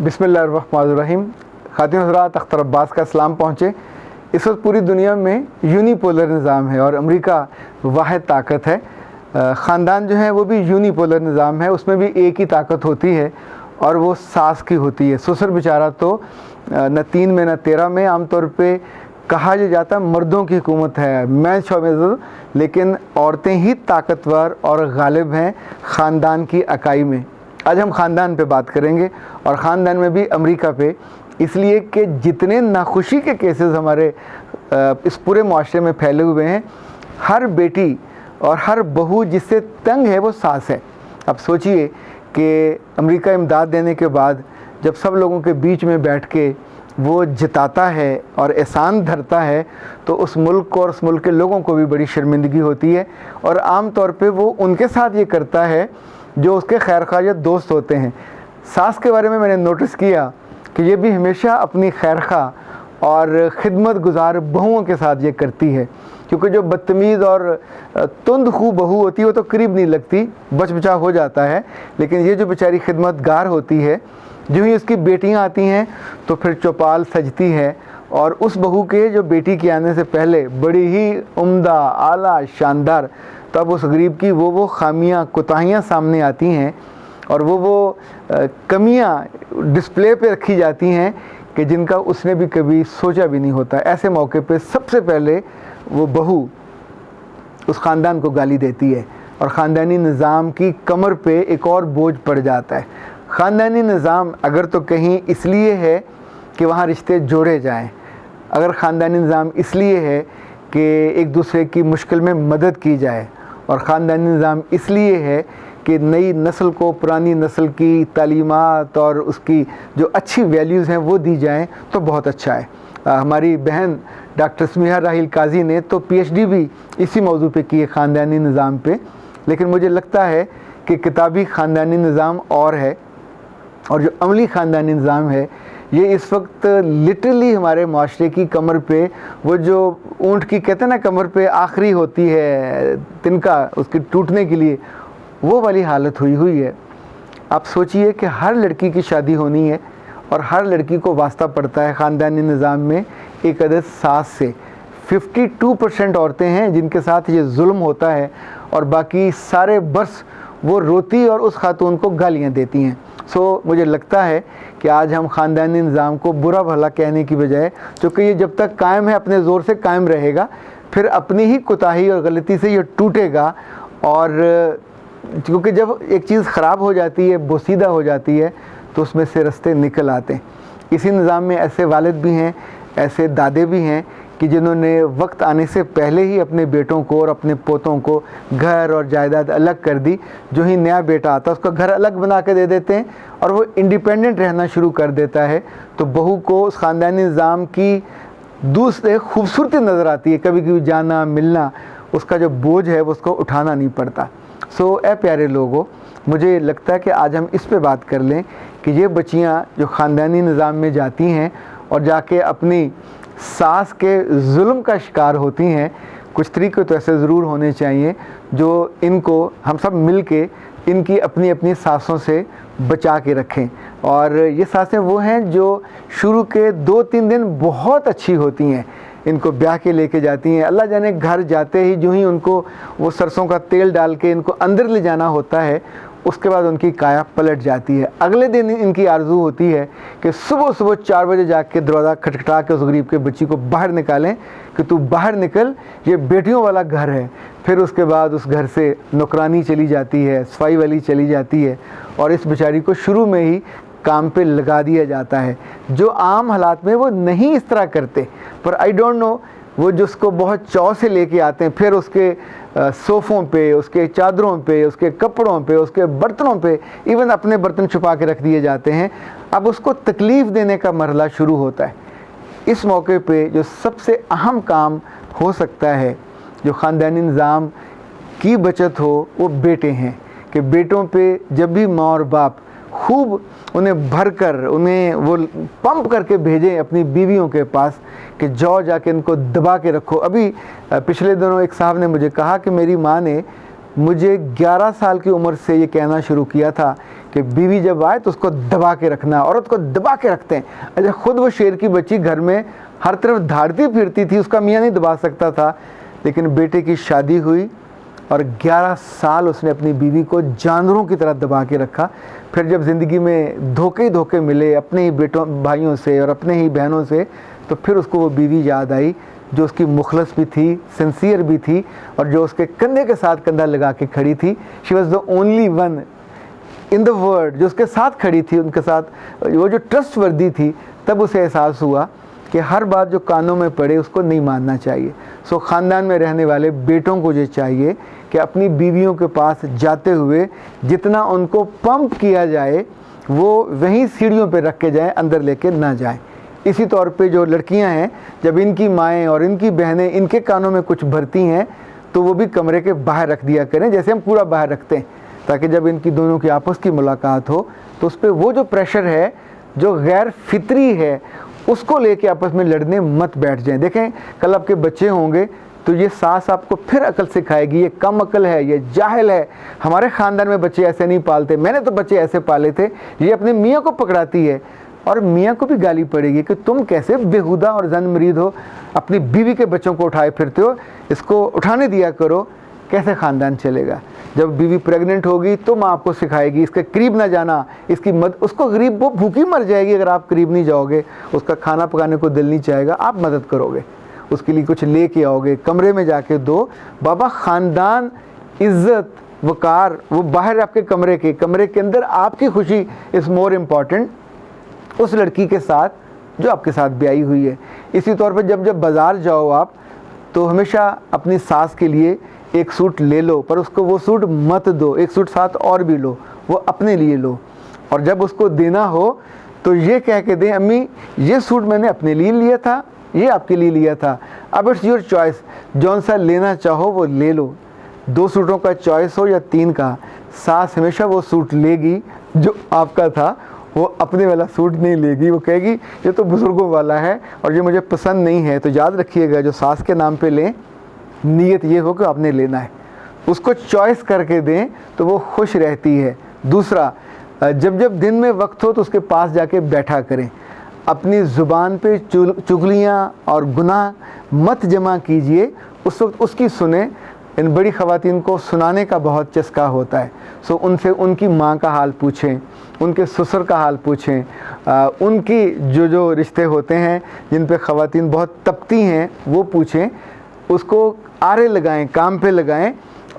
बिस्मिल्लाहिर्रहमानिर्रहीम। खातिन हज़रात, अख्तर अब्बास का सलाम पहुँचे। इस वक्त पूरी दुनिया में यूनिपोलर निज़ाम है और अमेरिका वाहिद ताकत है। ख़ानदान जो है वो भी यूनिपोलर निज़ाम है, उसमें भी एक ही ताकत होती है और वो सास की होती है। ससुर बेचारा तो न 3 में न 13 में। आमतौर पे कहा जाता है मर्दों की हुकूमत है, मैं शौमेज़, लेकिन औरतें ही ताकतवर और गालिब हैं ख़ानदान की अकाई में। आज हम ख़ानदान पे बात करेंगे और ख़ानदान में भी अमेरिका पे, इसलिए कि जितने नाखुशी के केसेस हमारे इस पूरे माशरे में फैले हुए हैं, हर बेटी और हर बहू जिससे तंग है वो सास है। अब सोचिए कि अमेरिका इमदाद देने के बाद जब सब लोगों के बीच में बैठ के वो जिताता है और एहसान धरता है तो उस मुल्क को और उस मुल्क के लोगों को भी बड़ी शर्मिंदगी होती है। और आम तौर पे वो उनके साथ ये करता है जो उसके खैर ख्वाह दोस्त होते हैं। सास के बारे में मैंने नोटिस किया कि ये भी हमेशा अपनी खैर ख्वाह और ख़िदमत गुजार बहुओं के साथ ये करती है, क्योंकि जो बदतमीज़ और तुंद खू बहू होती है वो तो करीब नहीं लगती, बचा हो जाता है। लेकिन ये जो बेचारी खिदमतगार होती है, जो ही उसकी बेटियां आती हैं तो फिर चौपाल सजती है और उस बहू के जो बेटी के आने से पहले बड़ी ही उम्दा, आला, शानदार, तब उस गरीब की वो खामियां, कोताहियां सामने आती हैं और वो कमियां डिस्प्ले पे रखी जाती हैं कि जिनका उसने भी कभी सोचा भी नहीं होता। ऐसे मौके पे सबसे पहले वो बहू उस ख़ानदान को गाली देती है और ख़ानदानी निज़ाम की कमर पे एक और बोझ पड़ जाता है। ख़ानदानी निज़ाम अगर तो कहीं इसलिए है कि वहाँ रिश्ते जोड़े जाएं, अगर ख़ानदानी निज़ाम इसलिए है कि एक दूसरे की मुश्किल में मदद की जाए, और ख़ानदानी निज़ाम इसलिए है कि नई नस्ल को पुरानी नस्ल की तालीमात और उसकी जो अच्छी वैल्यूज़ हैं वो दी जाएं, तो बहुत अच्छा है। हमारी बहन डॉक्टर स्मिहा राहिल काजी ने तो PhD भी इसी मौजू पे की है, ख़ानदानी निज़ाम पे। लेकिन मुझे लगता है कि किताबी ख़ानदानी निज़ाम और है और जो अमली ख़ानदानी निज़ाम है ये इस वक्त लिटरली हमारे माशरे की कमर पे, वो जो ऊँट की कहते हैं ना कमर पे आखिरी होती है तिनका उसकी टूटने के लिए, वो वाली हालत हुई है। आप सोचिए कि हर लड़की की शादी होनी है और हर लड़की को वास्ता पड़ता है ख़ानदानी निज़ाम में एक अदद सास से। 52% औरतें हैं जिनके साथ ये जुल्म होता है और बाकी सारे बरस वो रोती और उस खातून को गालियाँ देती हैं। मुझे लगता है कि आज हम ख़ानदानी निज़ाम को बुरा भला कहने की बजाय, चूँकि ये जब तक कायम है अपने ज़ोर से कायम रहेगा, फिर अपनी ही कोताही और गलती से ये टूटेगा। और क्योंकि जब एक चीज़ ख़राब हो जाती है, बोसीदा हो जाती है, तो उसमें से रास्ते निकल आते हैं। इसी निज़ाम में ऐसे वालिद भी हैं, ऐसे दादे भी हैं कि जिन्होंने वक्त आने से पहले ही अपने बेटों को और अपने पोतों को घर और जायदाद अलग कर दी। जो ही नया बेटा आता है उसका घर अलग बना के दे देते हैं और वो इंडिपेंडेंट रहना शुरू कर देता है। तो बहू को उस ख़ानदानी निज़ाम की दूसरे खूबसूरती नज़र आती है, कभी कभी जाना मिलना, उसका जो बोझ है वो उसको उठाना नहीं पड़ता। ए प्यारे लोगों, मुझे लगता है कि आज हम इस पे बात कर लें कि ये बच्चियाँ जो ख़ानदानी निज़ाम में जाती हैं और जाके अपनी सास के जुल्म का शिकार होती हैं, कुछ तरीके तो ऐसे ज़रूर होने चाहिए जो इनको हम सब मिल के इनकी अपनी अपनी सासों से बचा के रखें। और ये सासें वो हैं जो शुरू के 2-3 दिन बहुत अच्छी होती हैं, इनको ब्याह के लेके जाती हैं। अल्लाह जाने घर जाते ही जो ही उनको वो सरसों का तेल डाल के इनको अंदर ले जाना होता है, उसके बाद उनकी काया पलट जाती है। अगले दिन इनकी आरज़ू होती है कि सुबह सुबह 4 बजे जाके दरवाज़ा खटखटा के उस गरीब के बच्ची को बाहर निकालें कि तू बाहर निकल, ये बेटियों वाला घर है। फिर उसके बाद उस घर से नौकरानी चली जाती है, सफाई वाली चली जाती है और इस बेचारी को शुरू में ही काम पे लगा दिया जाता है। जो आम हालात में वो नहीं इस तरह करते, पर आई डोंट नो, वो जिसको बहुत चाव से लेके आते हैं, फिर उसके सोफ़ों पे, उसके चादरों पे, उसके कपड़ों पे, उसके बर्तनों पे, इवन अपने बर्तन छुपा के रख दिए जाते हैं। अब उसको तकलीफ़ देने का मरहला शुरू होता है। इस मौके पे जो सबसे अहम काम हो सकता है, जो ख़ानदानी निज़ाम की बचत हो, वो बेटे हैं कि बेटों पे जब भी माँ और बाप खूब उन्हें भर कर, उन्हें वो पंप करके भेजें अपनी बीवियों के पास कि जाओ जाके इनको दबा के रखो। अभी पिछले दिनों एक साहब ने मुझे कहा कि मेरी माँ ने मुझे 11 साल की उम्र से ये कहना शुरू किया था कि बीवी जब आए तो उसको दबा के रखना, औरत को दबा के रखते हैं। अच्छा, खुद वो शेर की बच्ची घर में हर तरफ धाड़ती फिरती थी, उसका मियाँ नहीं दबा सकता था। लेकिन बेटे की शादी हुई और 11 साल उसने अपनी बीवी को जानवरों की तरह दबा के रखा। फिर जब ज़िंदगी में धोखे ही धोखे मिले अपने ही बेटों भाइयों से और अपने ही बहनों से, तो फिर उसको वो बीवी याद आई जो उसकी मुखलस भी थी, सिंसियर भी थी, और जो उसके कंधे के साथ कंधा लगा के खड़ी थी। She was the only one in the world जो उसके साथ खड़ी थी, उनके साथ वो जो ट्रस्टवर्दी थी। तब उसे एहसास हुआ कि हर बात जो कानों में पड़े उसको नहीं मानना चाहिए। सो ख़ानदान में रहने वाले बेटों को ये चाहिए कि अपनी बीवियों के पास जाते हुए जितना उनको पंप किया जाए वो वहीं सीढ़ियों पे रख के जाएं, अंदर लेके ना जाएं। इसी तौर पे जो लड़कियां हैं, जब इनकी माएँ और इनकी बहनें इनके कानों में कुछ भरती हैं तो वो भी कमरे के बाहर रख दिया करें, जैसे हम कूड़ा बाहर रखते हैं, ताकि जब इनकी दोनों की आपस की मुलाकात हो तो उस पर वो जो प्रेशर है जो गैर फितरी है उसको लेके आपस में लड़ने मत बैठ जाएं। देखें, कल आपके बच्चे होंगे तो ये सास आपको फिर अकल सिखाएगी, ये कम अकल है, ये जाहिल है, हमारे ख़ानदान में बच्चे ऐसे नहीं पालते, मैंने तो बच्चे ऐसे पाले थे। ये अपने मियाँ को पकड़ाती है और मियाँ को भी गाली पड़ेगी कि तुम कैसे बेहुदा और जन मरीद हो, अपनी बीवी के बच्चों को उठाए फिरते हो, इसको उठाने दिया करो। कैसे ख़ानदान चलेगा? जब बीवी प्रेग्नेंट होगी तो माँ आपको सिखाएगी इसके करीब ना जाना, इसकी मदद, उसको करीब, वो भूखी मर जाएगी अगर आप करीब नहीं जाओगे, उसका खाना पकाने को दिल नहीं चाहेगा, आप मदद करोगे, उसके लिए कुछ लेके आओगे, कमरे में जाके दो। बाबा, ख़ानदान, इज़्ज़त, वक़ार वो बाहर आपके कमरे के अंदर आपकी खुशी इज़ मोर इम्पॉर्टेंट उस लड़की के साथ जो आपके साथ ब्याही हुई है। इसी तौर पर जब बाज़ार जाओ आप तो हमेशा अपनी सास के लिए एक सूट ले लो, पर उसको वो सूट मत दो, एक सूट साथ और भी लो, वो अपने लिए लो। और जब उसको देना हो तो ये कह के दें, अम्मी ये सूट मैंने अपने लिए लिया था, ये आपके लिए लिया था, अब इट्स योर चॉइस, जौन सा लेना चाहो वो ले लो। 2 सूटों का चॉइस हो या 3 का, सास हमेशा वो सूट लेगी जो आपका था, वो अपने वाला सूट नहीं लेगी। वो कहेगी ये तो बुज़ुर्गों वाला है और ये मुझे पसंद नहीं है। तो याद रखिएगा, जो सास के नाम पे लें, नीयत ये हो कि आपने लेना है, उसको चॉइस करके दें तो वो खुश रहती है। दूसरा, जब दिन में वक्त हो तो उसके पास जाके बैठा करें, अपनी ज़ुबान पे चुगलियाँ और गुनाह मत जमा कीजिए, उस वक्त उसकी सुने। इन बड़ी ख़वातीन को सुनाने का बहुत चस्का होता है। सो उनसे उनकी माँ का हाल पूछें, उनके ससुर का हाल पूछें, उनकी जो रिश्ते होते हैं जिन पे ख़वातीन बहुत तपती हैं वो पूछें, उसको आरे लगाएं, काम पे लगाएं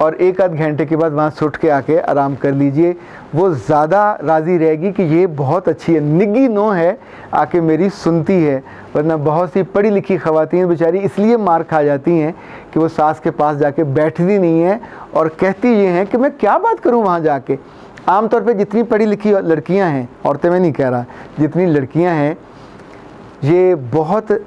और 1 आध घंटे के बाद वहाँ से उठ के आके आराम कर लीजिए। वो ज़्यादा राज़ी रहेगी कि ये बहुत अच्छी है, निग्गी नो है, आके मेरी सुनती है। वरना बहुत सी पढ़ी लिखी ख़वातीन बेचारी इसलिए मार खा जाती हैं कि वो सास के पास जाके बैठती नहीं है और कहती ये हैं कि मैं क्या बात करूँ वहाँ जाके। आम तौर पे जितनी पढ़ी लिखी लड़कियाँ हैं, औरतें मैं नहीं कह रहा, जितनी लड़कियाँ हैं ये बहुत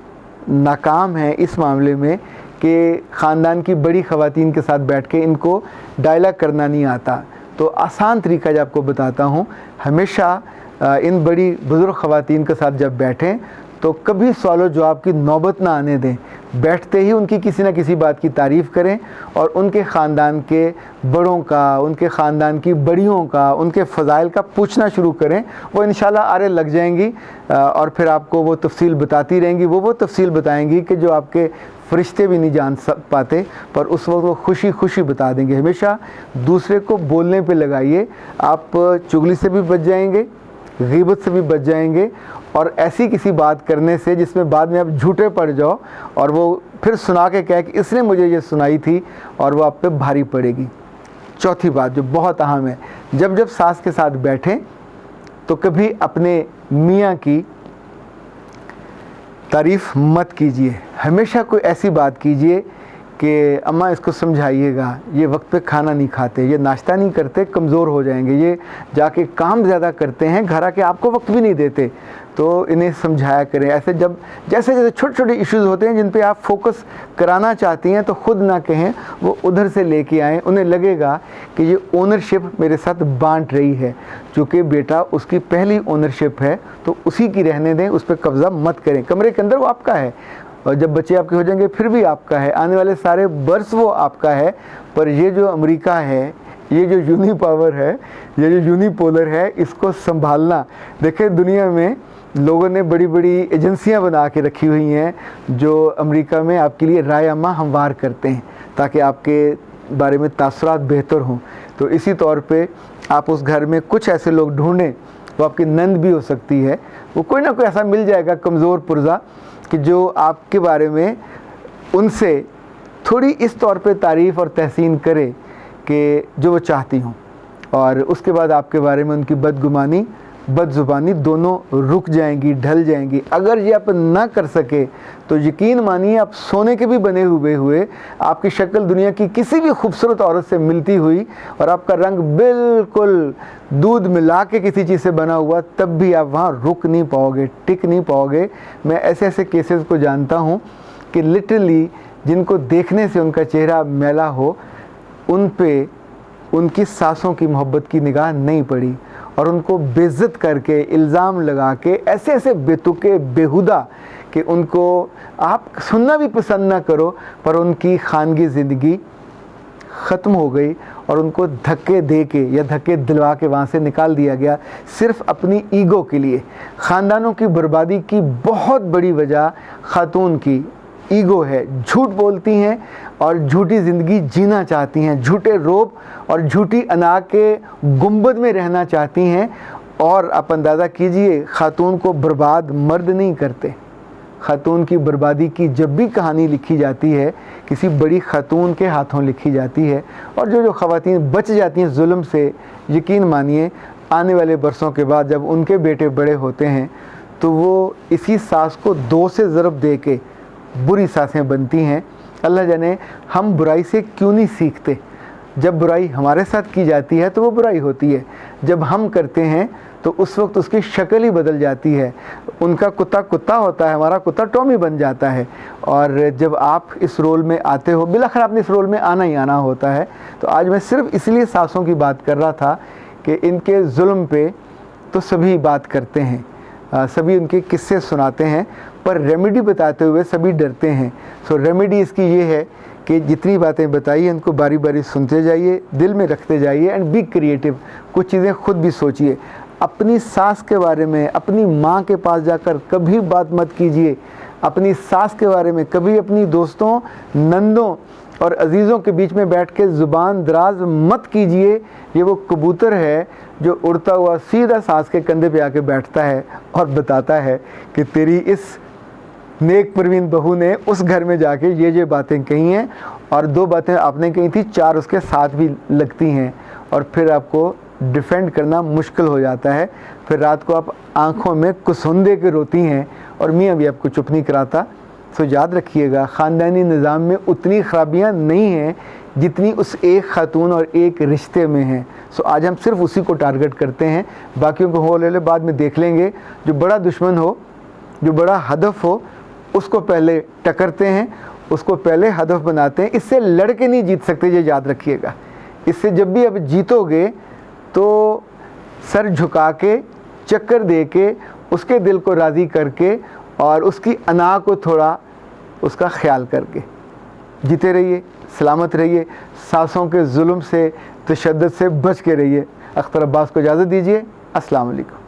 नाकाम हैं इस मामले में कि ख़ानदान की बड़ी ख़वातीन के साथ बैठ के इनको डायलॉग करना नहीं आता। तो आसान तरीका जो आपको बताता हूँ, हमेशा इन बड़ी बुज़ुर्ग ख़वातीन के साथ जब बैठें तो कभी सवाल जवाब की नौबत ना आने दें। बैठते ही उनकी किसी न किसी बात की तारीफ़ करें और उनके ख़ानदान के बड़ों का, उनके ख़ानदान की बड़ियों का, उनके फ़ज़ाइल का पूछना शुरू करें। वो इंशाल्लाह आरे लग जाएंगी और फिर आपको वो तफ़सील बताती रहेंगी। वो तफ़सील बताएंगी कि जो आपके फ़रिश्ते भी नहीं जान पाते, पर उस वक्त वो खुशी खुशी बता देंगे। हमेशा दूसरे को बोलने पे लगाइए, आप चुगली से भी बच जाएंगे, ग़ीबत से भी बच जाएंगे और ऐसी किसी बात करने से जिसमें बाद में आप झूठे पड़ जाओ और वो फिर सुना के कहे कि इसने मुझे ये सुनाई थी, और वो आप पे भारी पड़ेगी। चौथी बात जो बहुत अहम है, जब सास के साथ बैठें तो कभी अपने मियाँ की तारीफ़ मत कीजिए। हमेशा कोई ऐसी बात कीजिए कि अम्मा इसको समझाइएगा, ये वक्त पे खाना नहीं खाते, ये नाश्ता नहीं करते, कमज़ोर हो जाएंगे, ये जाके काम ज़्यादा करते हैं, घर आके आपको वक्त भी नहीं देते, तो इन्हें समझाया करें। ऐसे जैसे छोटे छोटे इश्यूज़ होते हैं जिन पे आप फोकस कराना चाहती हैं तो ख़ुद ना कहें, वो उधर से लेके आएँ। उन्हें लगेगा कि ये ओनरशिप मेरे साथ बांट रही है, चूँकि बेटा उसकी पहली ओनरशिप है तो उसी की रहने दें, उस पर कब्ज़ा मत करें। कमरे के अंदर वो आपका है, और जब बच्चे आपके हो जाएंगे फिर भी आपका है, आने वाले सारे वर्ष वो आपका है। पर ये जो अमेरिका है, ये जो यूनी पावर है, ये जो यूनिपोलर है, इसको संभालना, देखिए दुनिया में लोगों ने बड़ी बड़ी एजेंसियां बना के रखी हुई हैं जो अमेरिका में आपके लिए रायनामा हमवार करते हैं ताकि आपके बारे में तासुरात बेहतर हों। तो इसी तौर पे आप उस घर में कुछ ऐसे लोग ढूंढें, वो आपकी नंद भी हो सकती है, वो कोई ना कोई ऐसा मिल जाएगा कमज़ोर पुर्जा कि जो आपके बारे में उनसे थोड़ी इस तौर पे तारीफ़ और तहसीन करे कि जो वो चाहती हूँ, और उसके बाद आपके बारे में उनकी बदगुमानी बदजुबानी दोनों रुक जाएंगी, ढल जाएंगी। अगर ये आप ना कर सके तो यकीन मानिए आप सोने के भी बने हुए आपकी शक्ल दुनिया की किसी भी खूबसूरत औरत से मिलती हुई और आपका रंग बिल्कुल दूध मिला के किसी चीज़ से बना हुआ, तब भी आप वहाँ रुक नहीं पाओगे, टिक नहीं पाओगे। मैं ऐसे ऐसे केसेस को जानता हूँ कि लिटरली जिनको देखने से उनका चेहरा मैला हो, उन पे उनकी सासों की मोहब्बत की निगाह नहीं पड़ी और उनको बेइज्जत करके इल्ज़ाम लगा के ऐसे ऐसे बेतुके बेहुदा कि उनको आप सुनना भी पसंद ना करो, पर उनकी खानगी ज़िंदगी ख़त्म हो गई और उनको धक्के दे के या धक्के दिलवा के वहाँ से निकाल दिया गया सिर्फ़ अपनी ईगो के लिए। ख़ानदानों की बर्बादी की बहुत बड़ी वजह ख़ातून की ईगो है, झूठ बोलती हैं और झूठी ज़िंदगी जीना चाहती हैं, झूठे रोब और झूठी अना के गुंबद में रहना चाहती हैं। और आप अंदाज़ा कीजिए, ख़ातून को बर्बाद मर्द नहीं करते। ख़ातून की बर्बादी की जब भी कहानी लिखी जाती है, किसी बड़ी ख़ातून के हाथों लिखी जाती है, और जो ख़वातीन बच जाती हैं जुल्म से, यकीन मानिए आने वाले बरसों के बाद जब उनके बेटे बड़े होते हैं तो वो इसी सास को 2 से ज़रब दे के बुरी सासें बनती हैं। अल्लाह जाने हम बुराई से क्यों नहीं सीखते। जब बुराई हमारे साथ की जाती है तो वो बुराई होती है, जब हम करते हैं तो उस वक्त उसकी शक्ल ही बदल जाती है। उनका कुत्ता कुत्ता होता है, हमारा कुत्ता टॉमी बन जाता है। और जब आप इस रोल में आते हो, बिलाखिर आपने इस रोल में आना ही आना होता है। तो आज मैं सिर्फ इसलिए सासों की बात कर रहा था कि इनके जुल्म पे तो सभी बात करते हैं, सभी उनके किस्से सुनाते हैं, पर रेमेडी बताते हुए सभी डरते हैं। सो रेमेडी इसकी ये है कि जितनी बातें बताइए उनको बारी बारी सुनते जाइए, दिल में रखते जाइए एंड बी क्रिएटिव। कुछ चीज़ें खुद भी सोचिए। अपनी सास के बारे में अपनी माँ के पास जाकर कभी बात मत कीजिए। अपनी सास के बारे में कभी अपनी दोस्तों, नंदों और अजीज़ों के बीच में बैठ के ज़ुबान दराज मत कीजिए। ये वो कबूतर है जो उड़ता हुआ सीधा सास के कंधे पे आके बैठता है और बताता है कि तेरी इस नेक परवीन बहू ने उस घर में जाके ये बातें कही हैं, और 2 बातें आपने कही थी, 4 उसके साथ भी लगती हैं, और फिर आपको डिफेंड करना मुश्किल हो जाता है। फिर रात को आप आंखों में कुसुंदे के रोती हैं और मियाँ भी आपको चुप नहीं कराता। सो याद रखिएगा, ख़ानदानी निज़ाम में उतनी ख़राबियाँ नहीं हैं जितनी उस एक ख़ातून और एक रिश्ते में हैं। सो आज हम सिर्फ उसी को टारगेट करते हैं, बाकियों को हो ले बाद में देख लेंगे। जो बड़ा दुश्मन हो, जो बड़ा हदफ हो, उसको पहले टकरते हैं, उसको पहले हदफ बनाते हैं। इससे लड़के नहीं जीत सकते, ये याद रखिएगा। इससे जब भी अब जीतोगे तो सर झुका के, चक्कर दे के, उसके दिल को राज़ी करके और उसकी अना को थोड़ा उसका ख्याल करके जीते रहिए, सलामत रहिए, सासों के जुल्म से, तशद्दुद से बच के रहिए। अख्तर अब्बास को इजाज़त दीजिए। अस्सलाम वालेकुम।